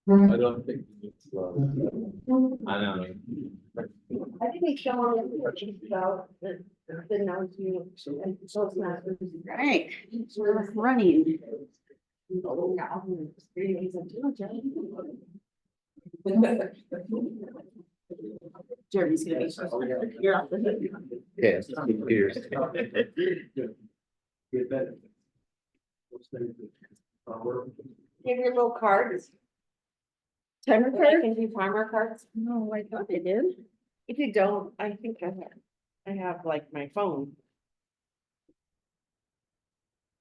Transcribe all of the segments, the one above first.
I don't think it's, I don't know. I think we show them about the notes you, and so it's not. Right, we're running. Jeremy's gonna be. You're off the hook. Yeah. Cheers. Give your little cards. Timer I card? can do timer cards. No, I thought they did. If you don't, I think I have like my phone.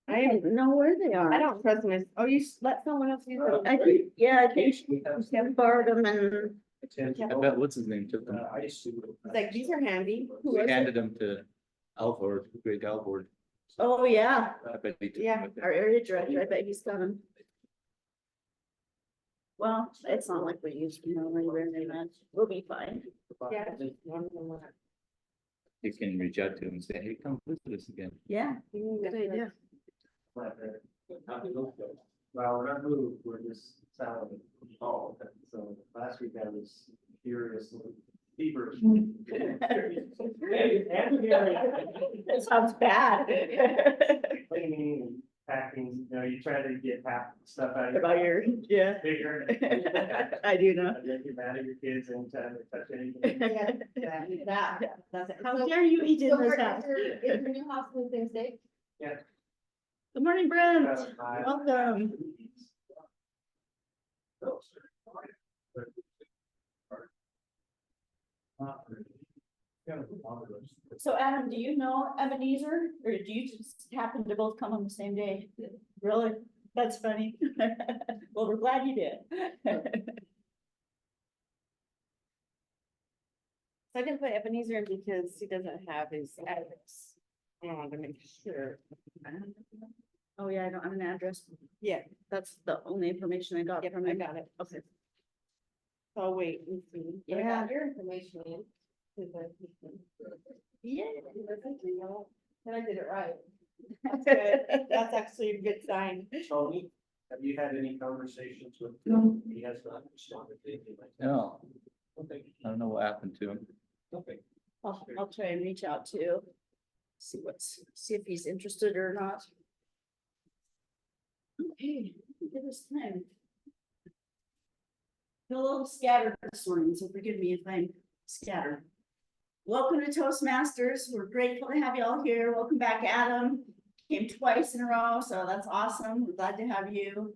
I don't know where they are. I don't trust my, oh, let someone else use it. I think, yeah, I think Sam borrowed them and I bet, what's his name, took them. It's like, these are handy. We handed them to Alford, Greg Alford. oh, yeah, I bet he took them Yeah. with him. our area director, I bet he's got them. Well, it's not like we used to know very much. We'll be fine. Yeah. One of them went. You can reach out to him and say, hey, come visit us again. Yeah, good idea. Well, when I moved, we're just south of Paul, so last week I was furious, feverish. That sounds bad. Cleaning and packing, you know, you try to get half the stuff out of your. About your, yeah. Bigger. I do know. And then you're mad at your kids anytime they touch anything. That's it. How dare you eat in So this where- house? is your new house in the same state? Good morning, Brent. Welcome. So Adam, do you know Ebenezer, or do you just happen to both come on the same day? Really? That's funny. Well, we're glad you did. So I didn't put Ebenezer in because he doesn't have his address. I wanted to make sure. Oh, yeah, I don't have an address. Yeah, That's the only information I got yep, from I him. got it. Okay. So I'll wait and see. But I Yeah. got your information in. Yeah. And I did it right. That's good. That's actually a good sign. Tony, have you had any conversations with? He has not responded to anything like that. No, Okay. I don't know what happened to him. Okay. I'll try and reach out to, see if he's interested or not. Okay, give us time. Feel a little scattered this morning, so forgive me if I'm scattered. Welcome to Toastmasters. We're grateful to have you all here. Welcome back, Adam. Came twice in a row, so that's awesome. We're glad to have you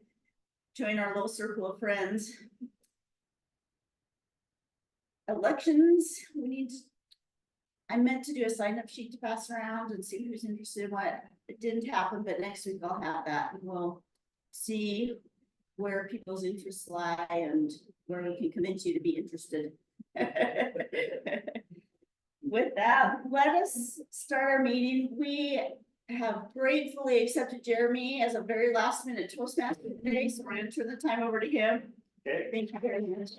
join our little circle of friends. Elections, I meant to do a sign up sheet to pass around and see who's interested in what. It didn't happen, but next week I'll have that and we'll see where people's interests lie and where we can convince you to be interested. With that, let us start our meeting. We have gratefully accepted Jeremy as a very last minute Toastmaster today, so we're gonna turn the time over to him. Okay. Thank you very much.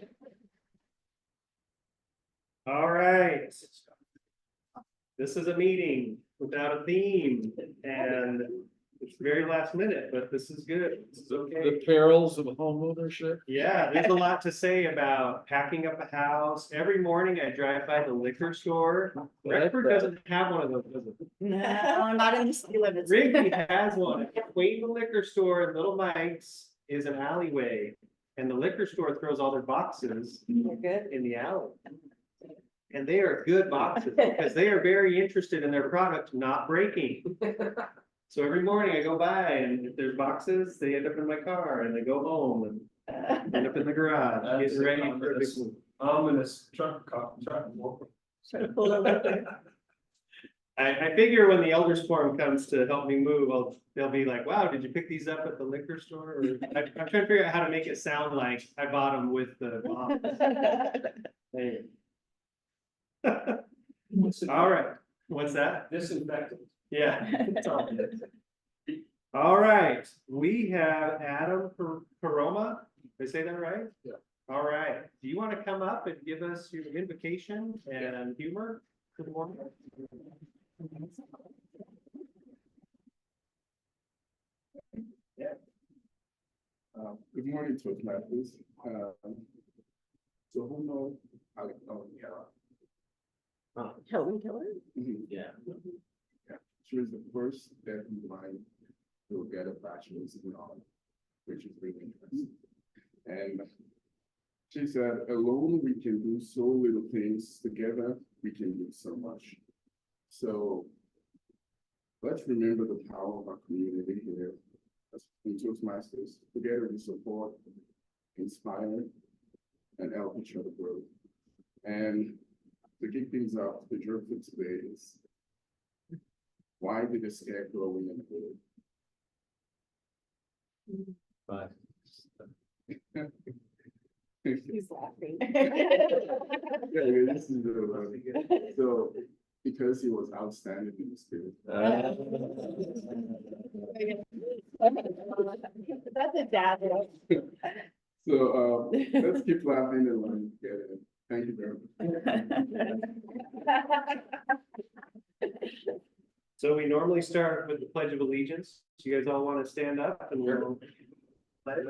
All right. This is a meeting without a theme and it's very last minute, but this is good. This is okay. The perils of home ownership. Yeah, there's a lot to say about packing up a house. Every morning I drive by the liquor store. Rexford doesn't have one of those, does it? No, not in the city limits. Rigby has one. Between the liquor store and Little Mike's is an alleyway. And the liquor store throws all their boxes You're good. in the alley. And they are good boxes because they are very interested in their product not breaking. So every morning I go by and if there's boxes, they end up in my car and they go home and end up in the garage, That's getting ready for a big ominous. move. Ominous truck. Try to pull over. I figure when the elders forum comes to help me move, they'll be like, wow, did you pick these up at the liquor store? Or, I'm trying to figure out how to make it sound like I bought them with the box. Anyway. All right, what's that? Disinfectant. Yeah. All right, we have Adam Paroma. Did I say that right? Yeah. All right, do you want to come up and give us your invocation and humor for the morning? Yeah. Good morning, Toastmasters. So who knows? Helen Keller? Yeah. She was the first deaf and blind to get a bachelor's in art, which is really interesting. And she said, alone we can do so little things, together we can do so much. So let's remember the power of our community here as in Toastmasters. Together we support, inspire, and help each other grow. And to kick things off, the joke for today is, why did the scarecrow win the hood? But He's laughing. Yeah, this is so because he was outstanding in the spirit. That's a dad joke. So let's keep laughing and learning together. Thank you very much. So we normally start with the Pledge of Allegiance. Do you guys all want to stand up and we'll pledge?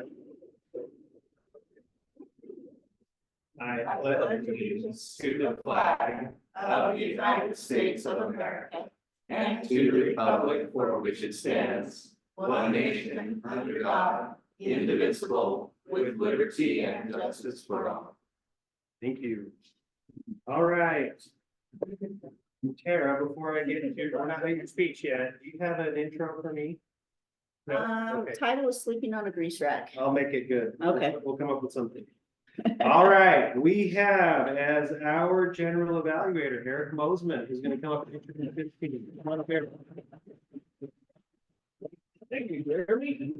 I pledge allegiance to the flag of the United States of America and to the republic for which it stands, one nation under God, indivisible, with liberty and justice for all. Thank you. All right. Tara, before I get into we're not your speech yet, do you have an intro for me? No? Okay. Title is Sleeping on a Grease Rack. I'll make it good. Okay. We'll come up with something. All right, we have as our general evaluator, Eric Mosman, who's gonna come up and introduce his team. Come on up here. Thank you, Jeremy.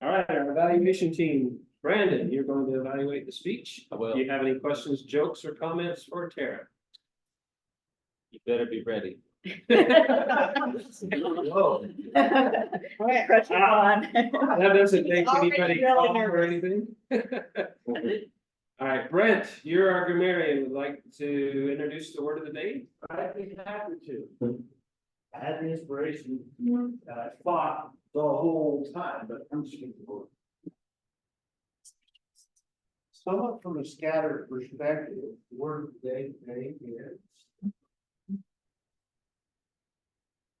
All right, our evaluation team. Brandon, you're going to evaluate the speech. I will. Do you have any questions, jokes, or comments for Tara? You better be ready. Whoa, Pressure on. that doesn't make Already anybody really calm or anything. All right, Brent, you're our grammarian. Would like to introduce the word of the day? I'd be happy to. I had the inspiration, I fought the whole time, but I'm just gonna go. Somewhat from a scattered perspective, the word of the day today is.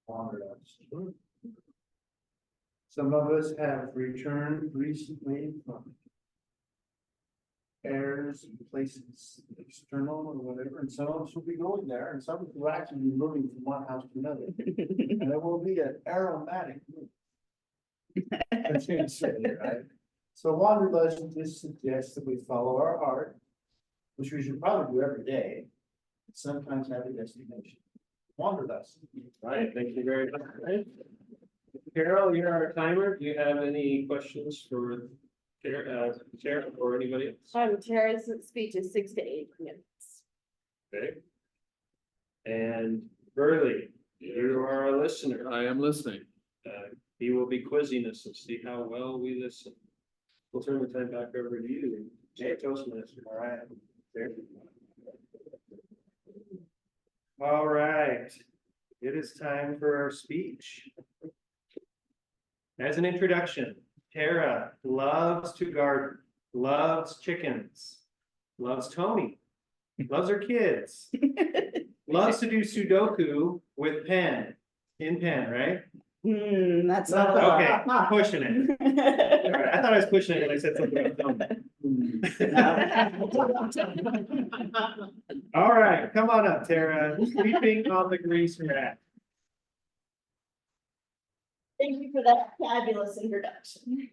Wanderlust. Some of us have returned recently from airs and places external or whatever, and some of us will be going there, and some of us will actually be moving from one house to another. And it will be an aromatic move. That's gonna say, right? So wanderlust just suggests that we follow our heart, which we should probably do every day, sometimes have a destination. Wanderlust. All right, thank you very much. Carol, you're our timer. Do you have any questions for Tara or anybody else? Tara's speech is 6 to 8 minutes. Okay. And Burley, you are a listener. I am listening. He will be quizzing us and see how well we listen. We'll turn the time back over to you, Jay Toastmaster. All right. There. All right, it is time for our speech. As an introduction, Tara loves to garden, loves chickens, loves Tony, loves her kids, loves to do Sudoku with pen, in pen, right? That's not. Okay, I'm pushing it. All right, I thought I was pushing it when I said something about Tony. All right, come on up, Tara. Sleeping on the grease rack. Thank you for that fabulous introduction.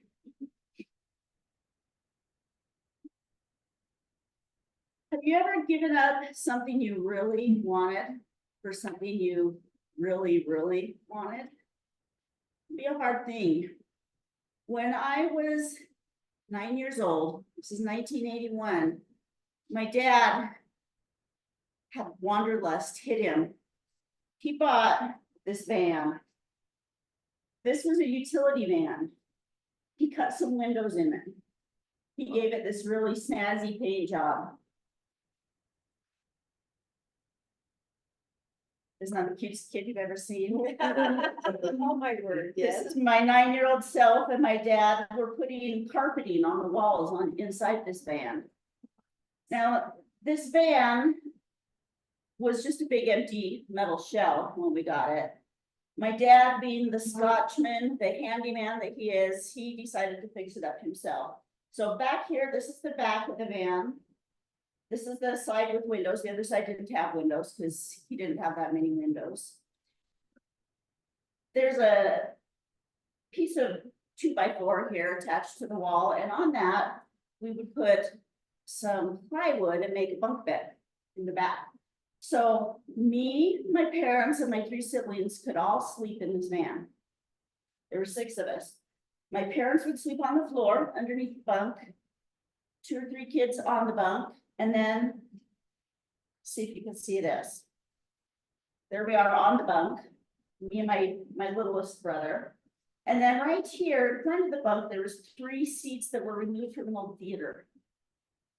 Have you ever given up something you really wanted for something you really, really wanted? It'd be a hard thing. When I was 9 years old, this is 1981, my dad had wanderlust hit him. He bought this van. This was a utility van. He cut some windows in it. He gave it this really snazzy paint job. Is not the cutest kid you've ever seen. Oh, my word, This yes. is my 9-year-old self and my dad were putting carpeting on the walls on inside this van. Now, this van was just a big empty metal shell when we got it. My dad, being the Scotchman, the handyman that he is, he decided to fix it up himself. So back here, this is the back of the van. This is the side with windows. The other side didn't have windows because he didn't have that many windows. There's a piece of 2x4 here attached to the wall, and on that, we would put some plywood and make a bunk bed in the back. So me, my parents, and my 3 siblings could all sleep in this van. There were 6 of us. My parents would sleep on the floor underneath the bunk, 2 or 3 kids on the bunk, and then see if you can see this. There we are on the bunk, me and my littlest brother. And then right here, in front of the bunk, there was 3 seats that were removed from the old theater.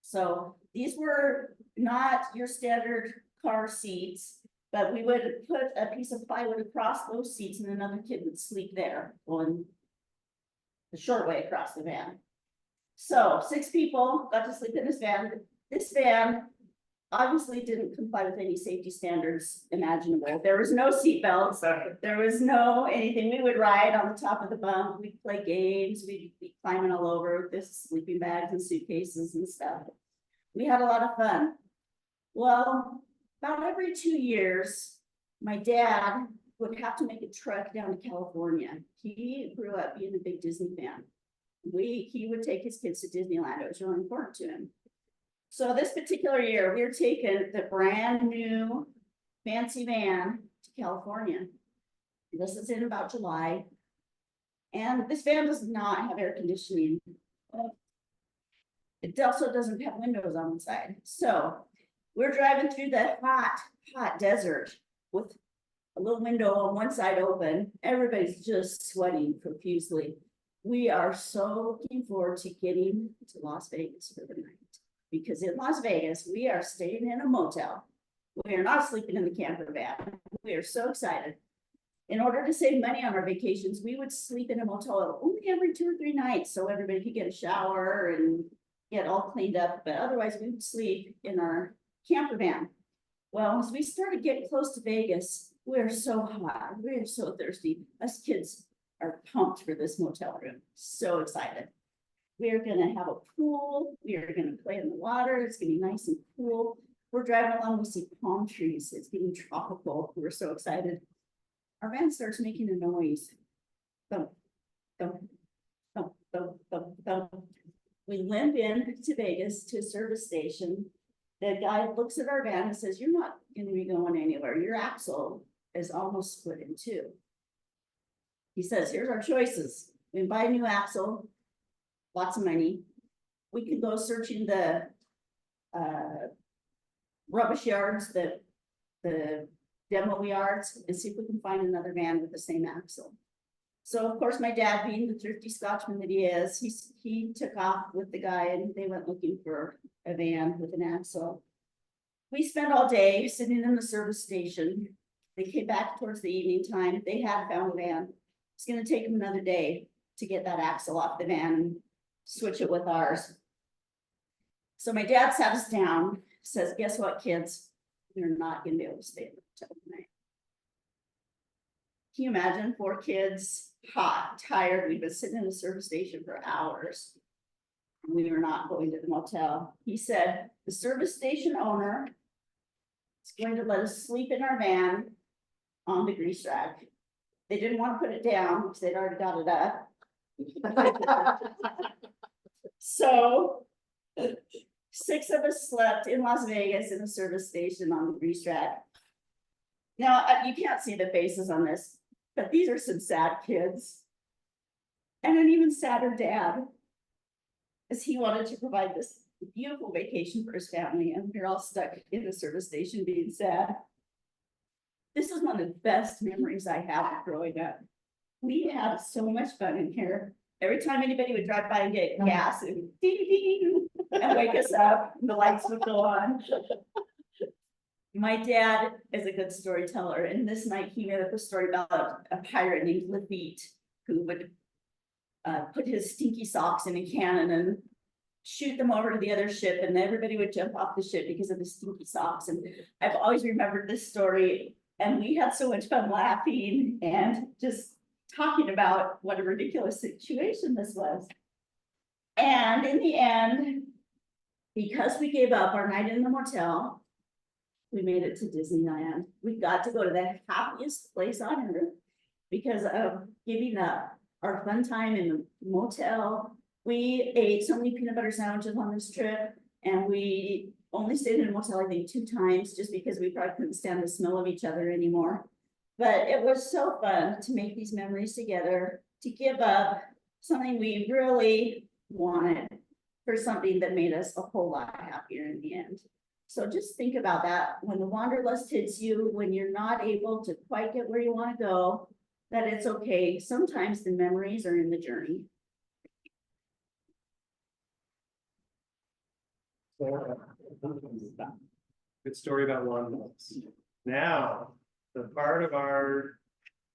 So these were not your standard car seats, but we would put a piece of plywood across those seats and another kid would sleep there on the short way across the van. So 6 people got to sleep in this van. This van obviously didn't comply with any safety standards imaginable. There was no seat belts. There was no anything. We would ride on the top of the bunk. We'd play games. We'd be climbing all over with this sleeping bags and suitcases and stuff. We had a lot of fun. Well, about every 2 years, my dad would have to make a trek down to California. He grew up being a big Disney fan. He would take his kids to Disneyland. It was really important to him. So this particular year, we were taking the brand new fancy van to California. This is in about July. And this van does not have air conditioning. It also doesn't have windows on the side. So we're driving through the hot desert with a little window on one side open. Everybody's just sweating profusely. We are so looking forward to getting to Las Vegas for the night. Because in Las Vegas, we are staying in a motel. We are not sleeping in the camper van. We are so excited. In order to save money on our vacations, we would sleep in a motel only every 2 or 3 nights, so everybody could get a shower and get all cleaned up, but otherwise we would sleep in our camper van. Well, as we started getting close to Vegas, we're so hot, we're so thirsty. Us kids are pumped for this motel room, so excited. We're gonna have a pool, we are gonna play in the water, it's gonna be nice and cool. We're driving along, we see palm trees, it's getting tropical, we're so excited. Our van starts making a noise. Thump, thump, thump, thump, thump, thump. We limp in to Vegas to a service station. The guy looks at our van and says, "You're not gonna be going anywhere, your axle is almost split in 2. He says, "Here's our choices, we can buy a new axle, lots of money. We could go searching the rubbish yards, the demo yards, and see if we can find another van with the same axle." So of course, my dad, being the thrifty Scotchman that he is, he took off with the guy and they went looking for a van with an axle. We spent all day sitting in the service station. They came back towards the evening time. They had found a van. It's gonna take them another day to get that axle off the van and switch it with ours. So my dad sat us down, says, "Guess what, kids? You're not gonna be able to stay in the hotel tonight." Can you imagine 4 kids, hot, tired? We've been sitting in a service station for hours. We were not going to the motel. He said, "The service station owner is going to let us sleep in our van on the grease rack." They didn't want to put it down because they'd already got it up. So 6 of us slept in Las Vegas in a service station on the grease rack. Now, you can't see the faces on this, but these are some sad kids. And an even sadder dad, as he wanted to provide this beautiful vacation for his family, and we're all stuck in a service station being sad. This is one of the best memories I have of growing up. We had so much fun in here. Every time anybody would drive by and get gas, it would ding, ding, and wake us up, and the lights would go on. My dad is a good storyteller, and this night he made up a story about a pirate named Lafitte who would put his stinky socks in a cannon and shoot them over to the other ship, and everybody would jump off the ship because of the stinky socks. And I've always remembered this story, and we had so much fun laughing and just talking about what a ridiculous situation this was. And in the end, because we gave up our night in the motel, we made it to Disneyland. We got to go to the happiest place on earth because of giving up our fun time in the motel. We ate so many peanut butter sandwiches on this trip, and we only stayed in a motel, I think, 2 times, just because we probably couldn't stand the smell of each other anymore. But it was so fun to make these memories together, to give up something we really wanted for something that made us a whole lot happier in the end. So just think about that when the wanderlust hits you, when you're not able to quite get where you want to go, that it's okay. Sometimes the memories are in the journey. Good story about wanderlust. Now, the part of our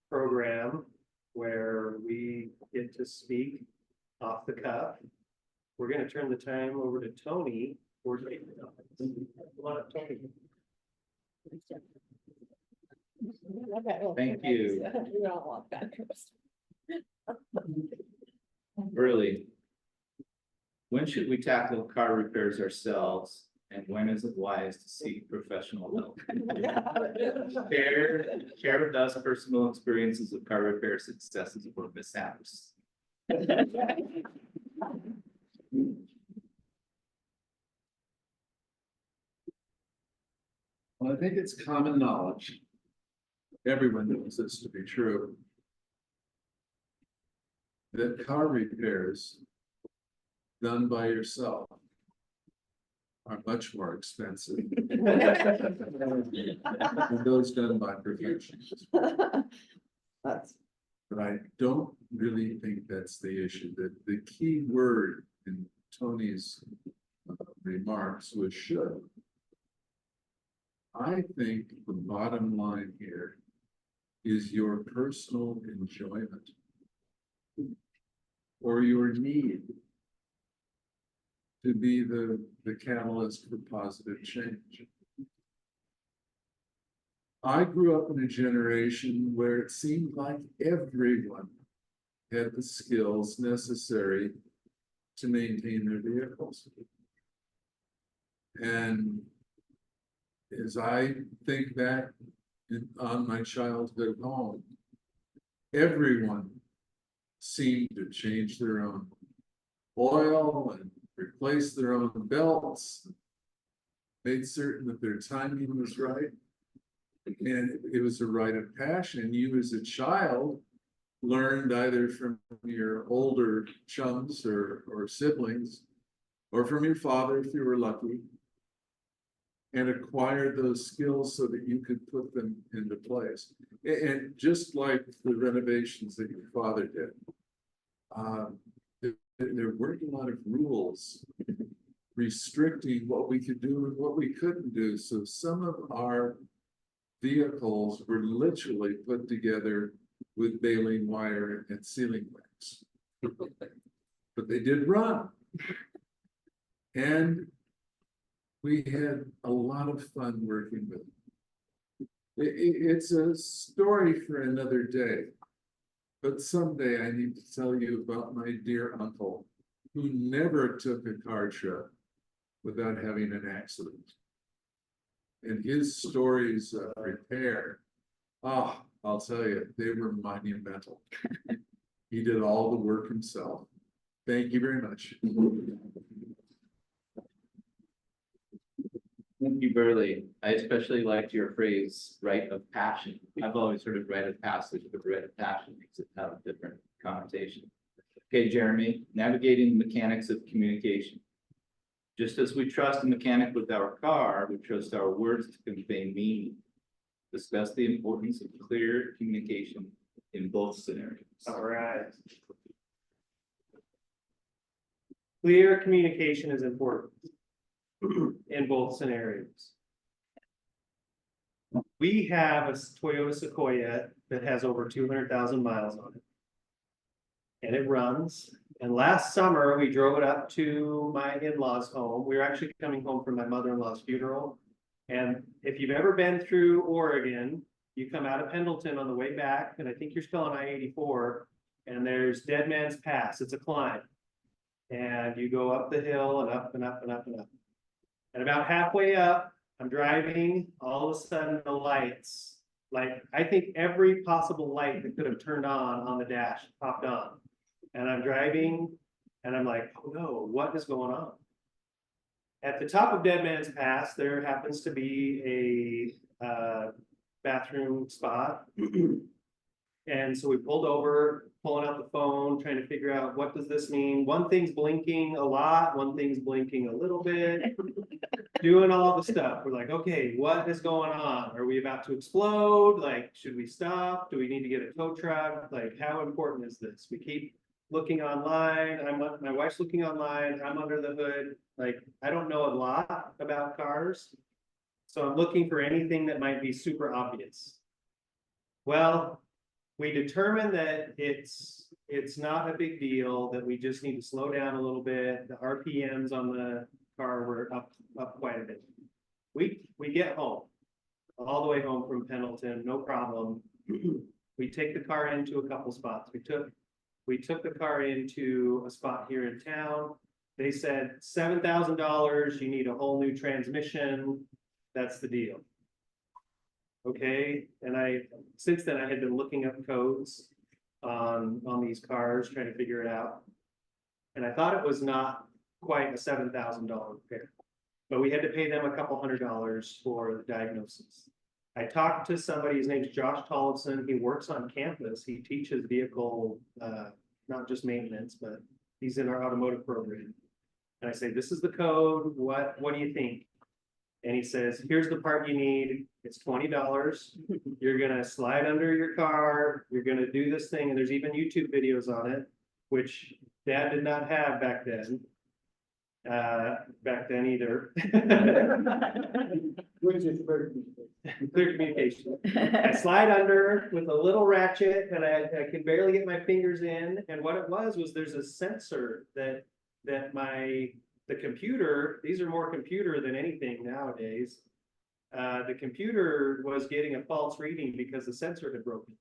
program where we get to speak off the cuff. We're gonna turn the time over to Tony. For Tony. Thank you. Burley. When should we tackle car repairs ourselves, and when is it wise to seek professional help? Share with us personal experiences of car repair successes or mishaps. Well, I think it's common knowledge. Everyone knows this to be true. That car repairs done by yourself are much more expensive than those done by professionals. But I don't really think that's the issue. That the key word in Tony's remarks was should. I think the bottom line here is your personal enjoyment or your need to be the catalyst for positive change. I grew up in a generation where it seemed like everyone had the skills necessary to maintain their vehicles. And as I think back on my childhood home, everyone seemed to change their own oil and replace their own belts, made certain that their timing was right. And it was a rite of passion. You as a child learned either from your older chums or siblings, or from your father if you were lucky, and acquired those skills so that you could put them into place. And just like the renovations that your father did, there weren't a lot of rules restricting what we could do and what we couldn't do. So some of our vehicles were literally put together with baling wire and sealing wax. But they did run. And we had a lot of fun working with them. It's a story for another day. But someday I need to tell you about my dear uncle who never took a car trip without having an accident. And his stories of repair, I'll tell you, they were monumental. He did all the work himself. Thank you very much. Thank you, Burley. I especially liked your phrase, rite of passion. I've always heard of rite of passage, but rite of passion makes it have a different connotation. Okay, Jeremy, navigating the mechanics of communication. Just as we trust a mechanic with our car, we trust our words to convey meaning. Discuss the importance of clear communication in both scenarios. All right. Clear communication is important in both scenarios. We have a Toyota Sequoia that has over 200,000 miles on it. And it runs. And last summer, we drove it up to my in-laws' home. We were actually coming home from my mother-in-law's funeral. And if you've ever been through Oregon, you come out of Pendleton on the way back, and I think you're still on I-84, and there's Dead Man's Pass. It's a climb. And you go up the hill and up and up and up and up. And about halfway up, I'm driving, all of a sudden the lights, like, I think every possible light that could have turned on the dash popped on. And I'm driving and I'm like, oh no, what is going on? At the top of Dead Man's Pass, there happens to be a bathroom spot. And so we pulled over, pulling out the phone, trying to figure out what does this mean? One thing's blinking a lot, one thing's blinking a little bit. Doing all the stuff. We're like, okay, what is going on? Are we about to explode? Like, should we stop? Do we need to get a tow truck? Like, how important is this? We keep looking online. My wife's looking online. I'm under the hood. Like, I don't know a lot about cars. So I'm looking for anything that might be super obvious. Well, we determined that it's not a big deal, that we just need to slow down a little bit. The RPMs on the car were up quite a bit. We get home, all the way home from Pendleton, no problem. We take the car into a couple spots. We took the car into a spot here in town. They said $7,000, you need a whole new transmission. That's the deal. Okay, and since then I had been looking up codes on these cars, trying to figure it out. And I thought it was not quite a $7,000 repair, but we had to pay them a couple $100 for the diagnosis. I talked to somebody, his name's Josh Tollefson. He works on campus. He teaches vehicle, not just maintenance, but he's in our automotive program. And I say, this is the code. What do you think? And he says, here's the part you need. It's $20. You're gonna slide under your car. You're gonna do this thing. And there's even YouTube videos on it, which Dad did not have back then. Back then either. Clear communication. I slide under with a little ratchet and I can barely get my fingers in. And what it was there's a sensor that the computer, these are more computer than anything nowadays. The computer was getting a false reading because the sensor had broken.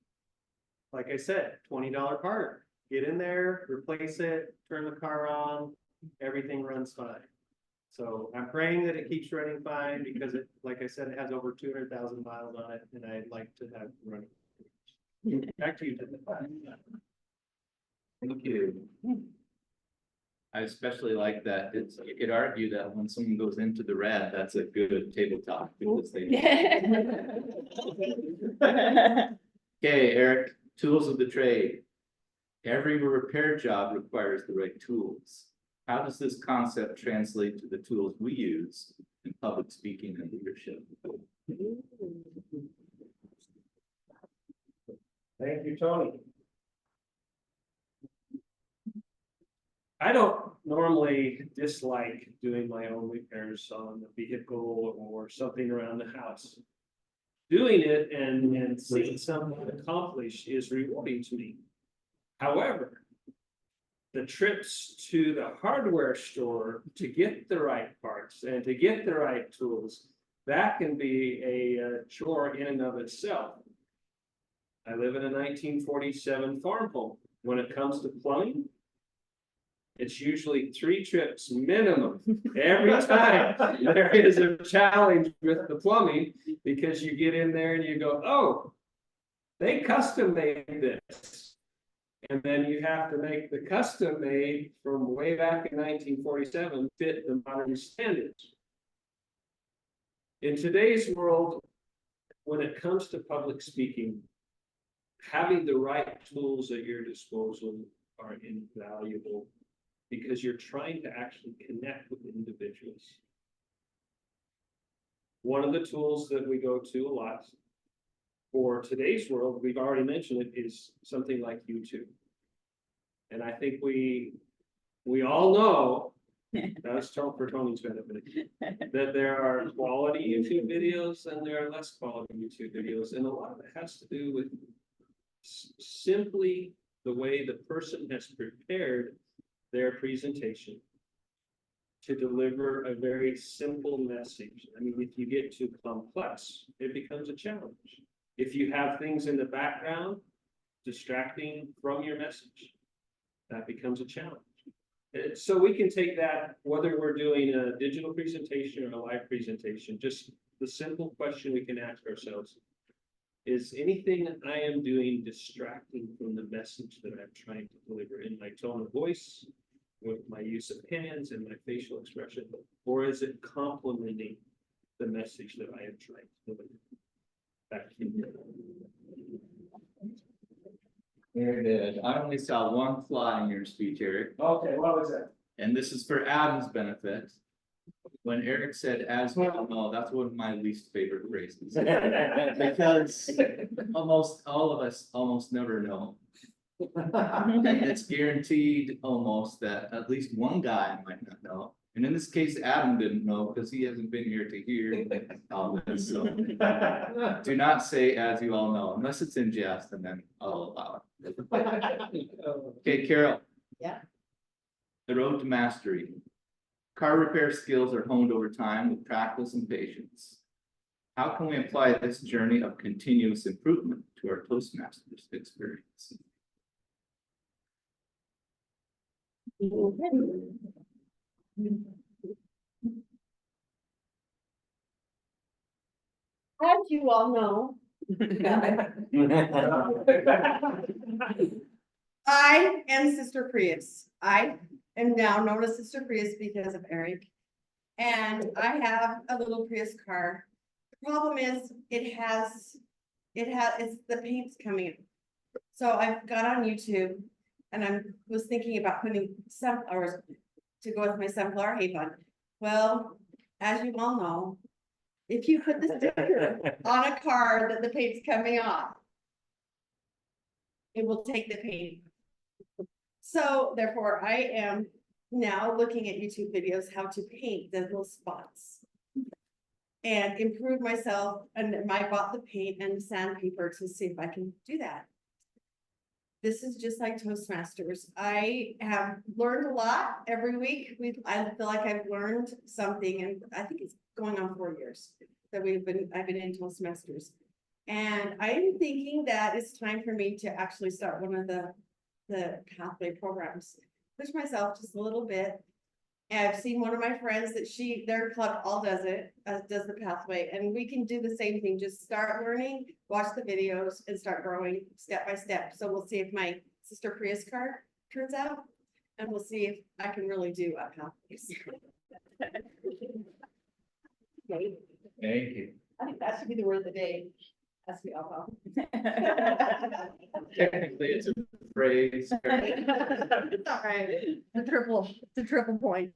Like I said, $20 part. Get in there, replace it, turn the car on, everything runs fine. So I'm praying that it keeps running fine because it, like I said, it has over 200,000 miles on it, and I'd like to have it running. Back to you, Tim. Thank you. I especially like that. You could argue that when someone goes into the red, that's a good tabletop because they. Okay, Eric, tools of the trade. Every repair job requires the right tools. How does this concept translate to the tools we use in public speaking and leadership? Thank you, Tony. I don't normally dislike doing my own repairs on the vehicle or something around the house. Doing it and seeing someone accomplish is rewarding to me. However, the trips to the hardware store to get the right parts and to get the right tools, that can be a chore in and of itself. I live in a 1947 farm home. When it comes to plumbing, it's usually 3 trips minimum every time there is a challenge with the plumbing, because you get in there and you go, oh, they custom made this. And then you have to make the custom made from way back in 1947 fit the modern standards. In today's world, when it comes to public speaking, having the right tools at your disposal are invaluable, because you're trying to actually connect with individuals. One of the tools that we go to a lot for today's world, we've already mentioned it, is something like YouTube. And I think we all know That's for Tony's benefit. That there are quality YouTube videos and there are less quality YouTube videos, and a lot of it has to do with simply the way the person has prepared their presentation to deliver a very simple message. I mean, if you get too complex, it becomes a challenge. If you have things in the background distracting from your message, that becomes a challenge. So we can take that, whether we're doing a digital presentation or a live presentation, just the simple question we can ask ourselves, is anything that I am doing distracting from the message that I'm trying to deliver in my tone of voice, with my use of hands and my facial expression, or is it complementing the message that I am trying to deliver? Back to you. Very good. I only saw one flaw in your speech, Eric, Okay, what was that? and this is for Adam's benefit. When Eric said, "as we all know," that's one of my least favorite phrases. Because almost all of us almost never know. And it's guaranteed almost that at least one guy might not know. And in this case, Adam didn't know because he hasn't been here to hear all this. So do not say "as you all know," unless it's in jest, and then I'll allow it. Okay, Carol. Yeah. The road to mastery. Car repair skills are honed over time with practice and patience. How can we apply this journey of continuous improvement to our Toastmasters experience? As you all know, I am Sister Prius. I am now known as Sister Prius because of Eric. And I have a little Prius car. The problem is it's the paint's coming in. So I've got on YouTube and was thinking about putting sunflowers to go with my sunflower hay bun. Well, as you all know, if you put the sticker on a car that the paint's coming off, it will take the paint. So therefore, I am now looking at YouTube videos, how to paint the little spots. And improve myself, and I bought the paint and sandpaper to see if I can do that. This is just like Toastmasters. I have learned a lot every week. I feel like I've learned something, and I think it's going on 4 years that I've been in Toastmasters. And I'm thinking that it's time for me to actually start one of the pathway programs. Push myself just a little bit. And I've seen one of my friends that their club all does it, does the pathway, and we can do the same thing. Just start learning, watch the videos, and start growing step by step. So we'll see if my Sister Prius card turns out, and we'll see if I can really do a pathways. Okay. Thank you. I think that should be the word of the day. As we all know. Technically, it's a phrase. It's all right. It's a triple point.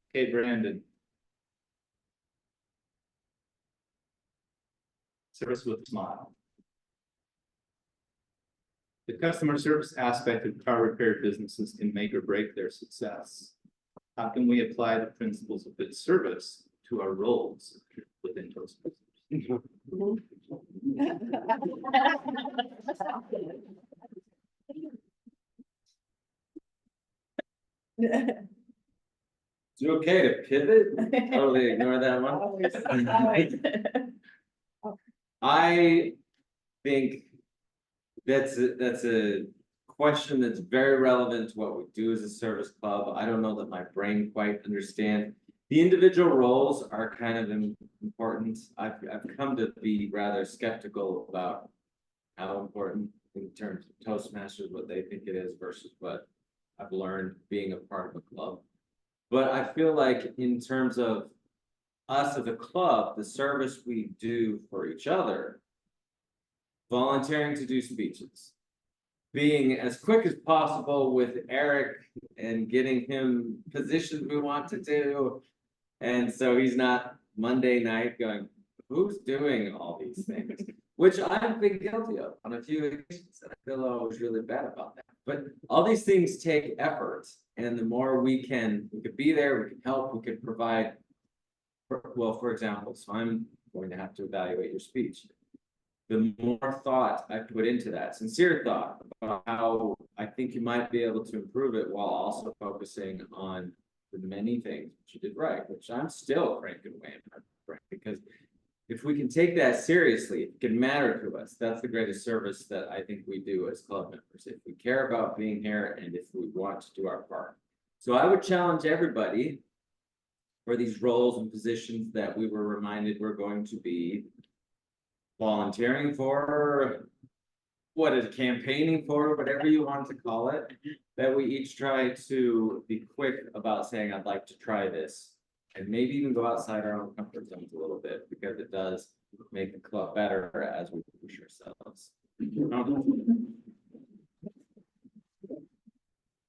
Okay, Brandon. Service with a smile. The customer service aspect of car repair businesses can make or break their success. How can we apply the principles of good service to our roles within Toastmasters? Is it okay to pivot? Totally ignore that one. Always. I think that's a question that's very relevant to what we do as a service club. I don't know that my brain quite understands. The individual roles are kind of important. I've come to be rather skeptical about how important in terms of Toastmasters, what they think it is versus what I've learned being a part of a club. But I feel like in terms of us as a club, the service we do for each other, volunteering to do speeches, being as quick as possible with Eric and getting him positions we want to do. And so he's not Monday night going, who's doing all these things? Which I've been guilty of on a few occasions, and I feel always really bad about that. but all these things take effort, and the more we could be there, we can help, we could provide. Well, for example, so I'm going to have to evaluate your speech. The more thought I put into that, sincere thought about how I think you might be able to improve it while also focusing on the many things that you did right, which I'm still cranking away on, right? Because if we can take that seriously, it can matter to us. That's the greatest service that I think we do as club members. If we care about being here and if we want to do our part. So I would challenge everybody for these roles and positions that we were reminded we're going to be volunteering for, what is campaigning for, whatever you want to call it, that we each try to be quick about saying, I'd like to try this. And maybe even go outside our own comfort zones a little bit, because it does make the club better as we push ourselves.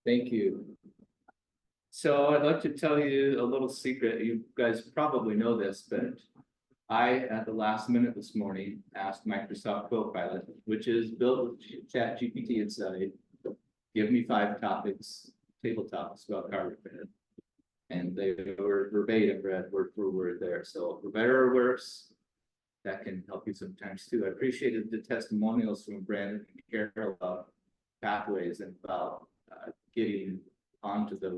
Thank you. So I'd like to tell you a little secret. You guys probably know this, but I, at the last minute this morning, asked Microsoft Copilot, which is built with ChatGPT inside, give me 5 topics, table topics about car repair. And they were verbatim read word for word there. So for better or worse, that can help you sometimes too. I appreciated the testimonials from Brandon and Carol about pathways and about getting onto the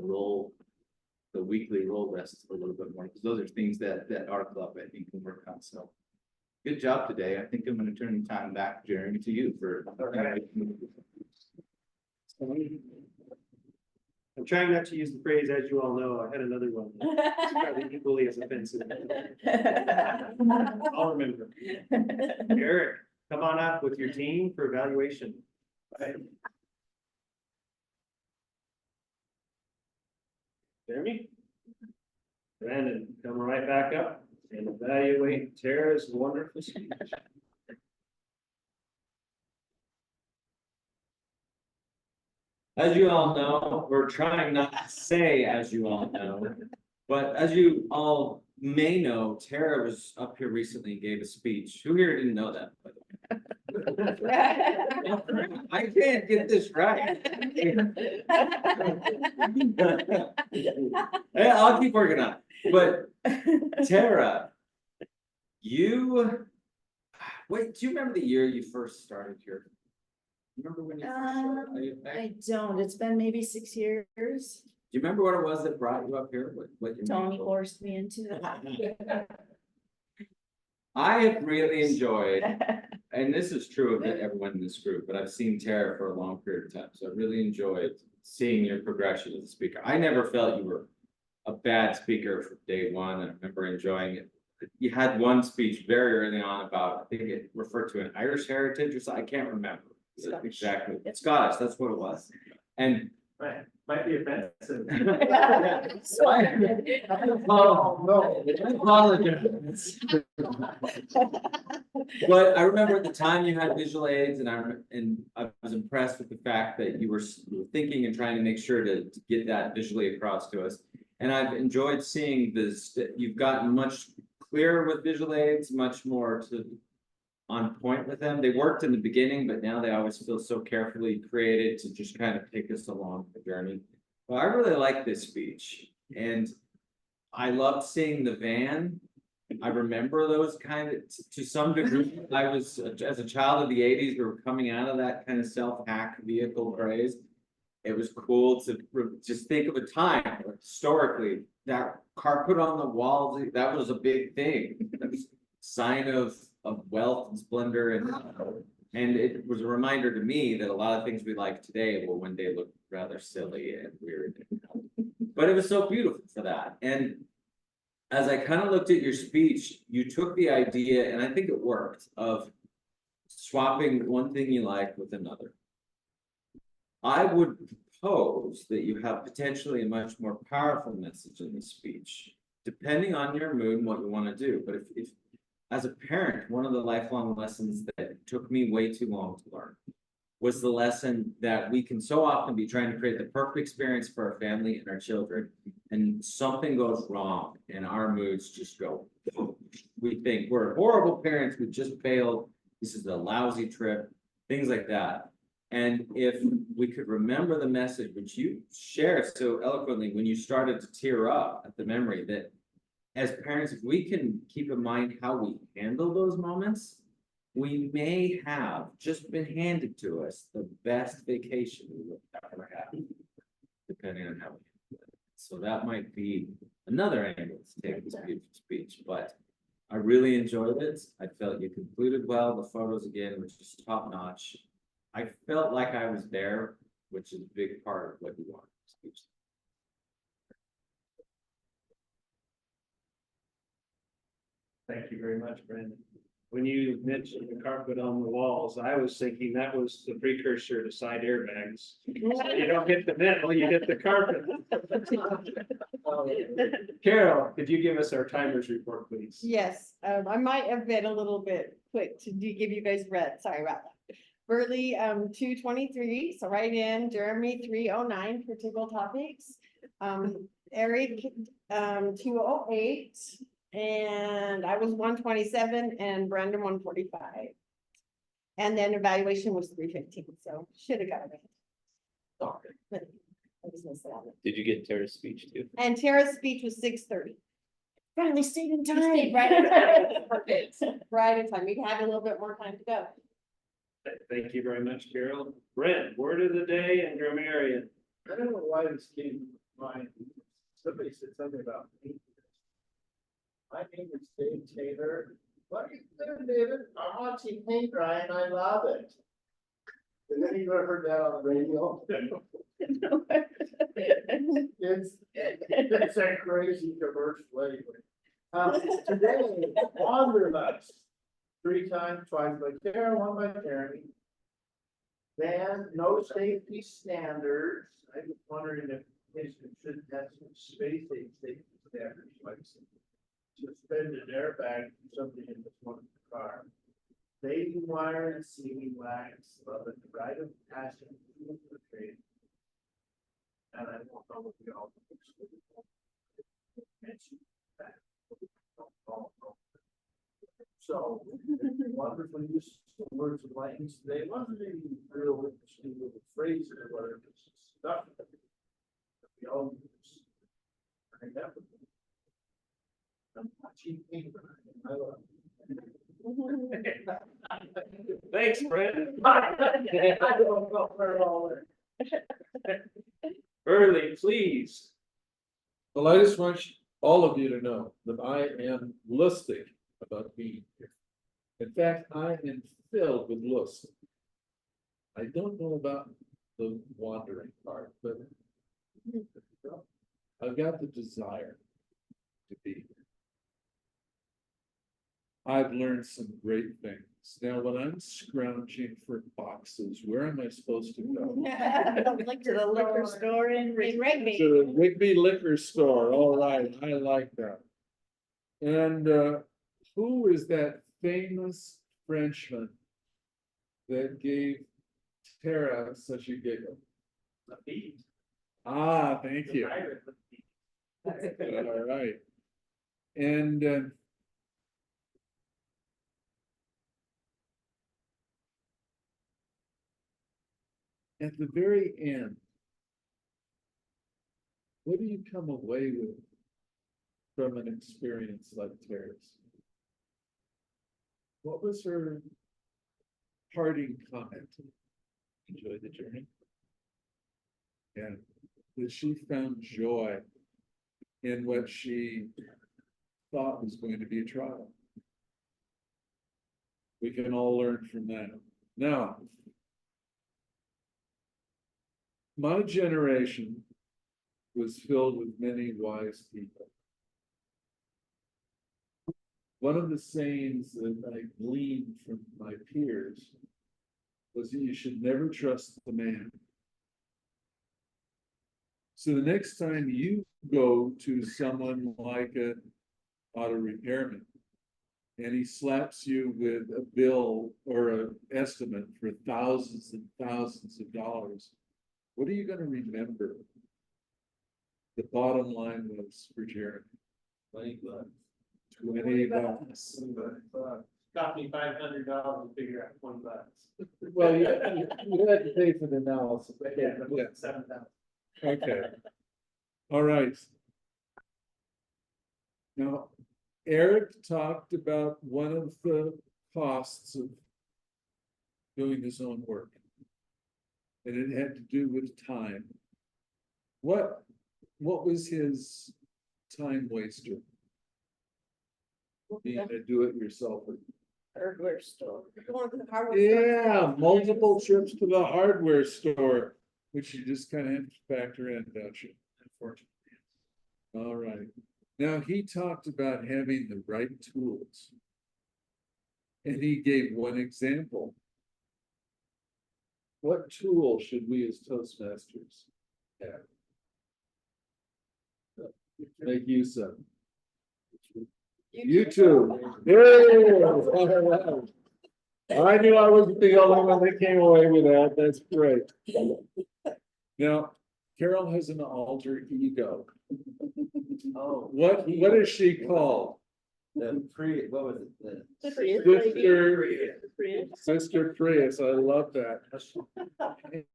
weekly role list a little bit more, because those are things that our club, I think, can work on. So good job today. I think I'm going to turn the time back, Jeremy, to you for. I'm trying not to use the phrase, as you all know. I had another one. It's probably equally as offensive. I'll remember. Eric, come on up with your team for evaluation. Jeremy? Brandon, come right back up and evaluate Tara's wonderful speech. As you all know, we're trying not to say as you all know, but as you all may know, Tara was up here recently and gave a speech. Who here didn't know that, by the way? I can't get this right. Hey, I'll keep working on it, but Tara, wait, do you remember the year you first started here? Remember when you first started? I don't, it's been maybe 6 years. Do you remember what it was that brought you up here? What your Tony main goal? forced me into it. I have really enjoyed, and this is true of everyone in this group, but I've seen Tara for a long period of time, so I really enjoyed seeing your progression as a speaker. I never felt you were a bad speaker from day one, and I remember enjoying it. You had one speech very early on about, I think it referred to an Irish heritage or something, I can't remember. Scottish. Exactly, Scottish, that's what it was. And Right, might be offensive. oh, no, I apologize. But I remember at the time you had visual aids, and I was impressed with the fact that you were thinking and trying to make sure to get that visually across to us. And I've enjoyed seeing this, you've gotten much clearer with visual aids, much more on point with them. They worked in the beginning, but now they always feel so carefully created to just kind of take us along the journey. Well, I really like this speech, and I loved seeing the van. I remember those kind of, to some degree, I was, as a child of the 80s, we were coming out of that kind of self-hack vehicle craze. It was cool to just think of a time where historically that carpet on the walls, that was a big thing. That was a sign of wealth and splendor, and it was a reminder to me that a lot of things we like today will one day look rather silly and weird. But it was so beautiful for that. And as I kind of looked at your speech, you took the idea, and I think it worked, of swapping one thing you like with another. I would propose that you have potentially a much more powerful message in the speech, depending on your mood and what you want to do. But if as a parent, one of the lifelong lessons that took me way too long to learn was the lesson that we can so often be trying to create the perfect experience for our family and our children, and something goes wrong and our moods just go, we think we're horrible parents, we just failed, this is a lousy trip, things like that. And if we could remember the message which you shared so eloquently when you started to tear up at the memory that as parents, if we can keep in mind how we handle those moments, we may have just been handed to us the best vacation we will ever have, depending on how we handle it. So that might be another angle to take this beautiful speech, but I really enjoyed it. I felt you concluded well. The photos again, which is top notch. I felt like I was there, which is a big part of what you want in a speech. Thank you very much, Brandon. When you mentioned the carpet on the walls, I was thinking that was the precursor to side airbags. You don't hit the metal, you hit the carpet. Carol, could you give us our timers report, please? Yes, I might have been a little bit quick to give you guys red, sorry about that. Burley, 223, so right in, Jeremy, 309 for typical topics. Eric, 208, and I was 127 and Brendan 145. And then evaluation was 315, so should have got it. But I was missing out. Did you get Tara's speech too? And Tara's speech was 6:30. Finally stayed in You time. stayed right in time. Perfect. Right in time. We had a little bit more time to go. Thank you very much, Carol. Brent, word of the day in grammarian. I don't know why this came to mind. Somebody said something about paint. My name is Dave Taylor. What are you doing, David? I'm watching paint dry and I love it. Has anyone heard that on the radio? It's a crazy commercial anyway. Today, Wanderlust. 3 times, twice by Carol, 1 by Jeremy. Then no safety standards. I was wondering if Michigan should have some space age safety standards, like suspended airbag for somebody in the front of the car. Baby wire and sealing wax, of the right of passing through the train. And I don't know what we all. Mention that. So, wonderfully used words of lightness today, wasn't any real interesting little phrases or whatever, it's stuff that we all use. I never. I'm watching paper, I love it. Thanks, Brent. I don't know where all that. Burley, please. Well, I just want all of you to know that I am lustig about being here. In fact, I am filled with lust. I don't know about the wandering part, but I've got the desire to be here. I've learned some great things. Now, when I'm scrounging for boxes, where am I supposed to go? To the liquor store in Rigby. To the Rigby liquor store, all right, I like that. And who is that famous Frenchman that gave Tara such a giggle? Lafitte. Ah, thank you. All right. And at the very end, what do you come away with from an experience like Tara's? What was her parting comment? Enjoy the journey. And that she found joy in what she thought was going to be a trial. We can all learn from that. Now, my generation was filled with many wise people. One of the sayings that I gleaned from my peers was that you should never trust the man. So the next time you go to someone like an auto repairman and he slaps you with a bill or an estimate for thousands and thousands of dollars, what are you going to remember? The bottom line was for Jeremy. 20 bucks. 20 bucks. Got cost me $500 to figure out $20. Well, you had to pay for the analysis. Yeah, but Yeah. 7,000. Okay. All right. Now, Eric talked about one of the costs of doing his own work. And it had to do with time. What was his time waster? Being a do-it-yourselfer. Hardware store. Going to the hardware store. Yeah, multiple trips to the hardware store, which you just kind of have to factor in, don't you? Unfortunately. All right. Now, he talked about having the right tools. And he gave one example. What tool should we as Toastmasters have? Make use of. YouTube. Yeah. I knew I wasn't the only one that came away with that. That's great. Now, Carol has an alter ego. Oh. What is she called? What was it? Sister Prius. I love that.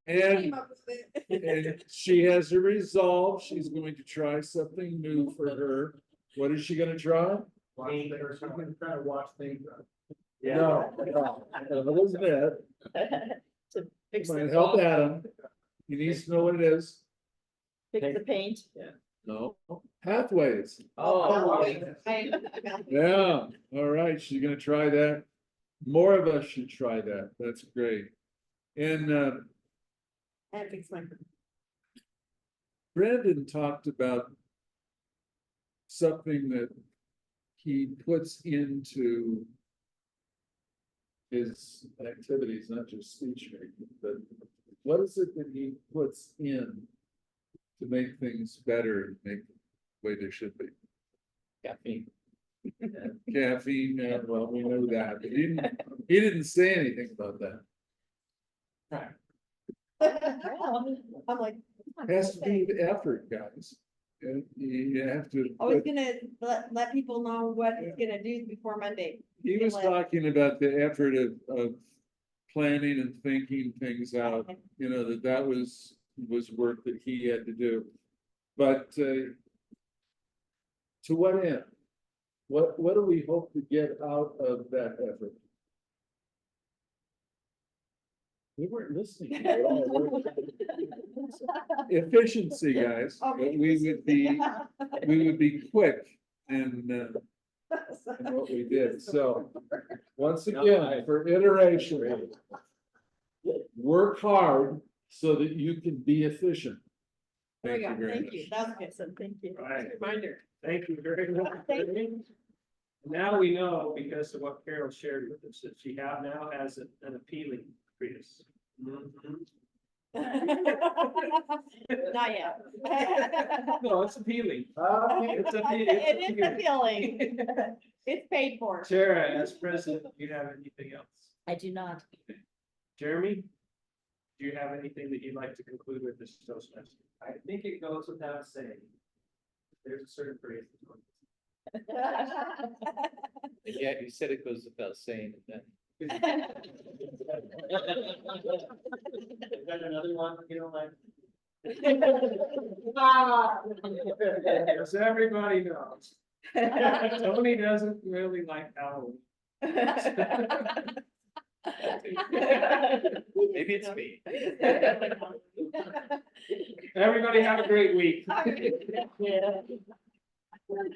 And Came up with it. And she has a resolve. She's going to try something new for her. What is she gonna try? Trying to watch things. No, Elizabeth, To fix might the help paint, Adam. He needs to know what it is. fix the paint. No, pathways. Oh. Yeah, all right, she's gonna try that. More of us should try that. That's great. And And fix my. Brandon talked about something that he puts into his activities, not just speech making, but what is it that he puts in to make things better and make the way they should be? Caffeine. Caffeine, well, we know that, but he didn't say anything about that. I'm like. Has to do with effort, guys. And you have to. I was gonna let people know what he's gonna do before Monday. He was talking about the effort of planning and thinking things out, you know, that was work that he had to do. But to what end? What do we hope to get out of that effort? We weren't listening. Efficiency, guys, but we would be quick in what we did, so. Once again, for iteration. Work hard so that you can be efficient. There we Thank go. you very Thank you. much. That was good. So thank you. Right. Reminder. Thank you very much. Thank you. Now we know, because of what Carol shared with us, that she now has an appealing Prius. Not yet. No, it's appealing. It's It is appealing. It's paid for. Tara, as president, do you have anything else? I do not. Jeremy? Do you have anything that you'd like to conclude with this Toastmaster? I think it goes without saying. There's a certain phrase. Yeah, you said it goes without saying, and Is that another one you don't like? As everybody knows. Tony doesn't really like Halloween. maybe it's me. Everybody have a great week. Yeah.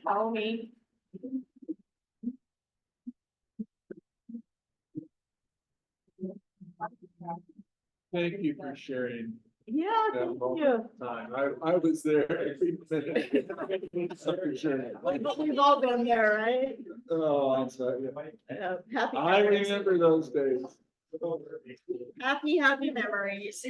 Call me. Thank you for sharing Yeah, that thank moment you. of time. I was there every minute. For sure. We've all been there, right? Oh, I'm sorry. Happy I memories. remember those days. Happy memories.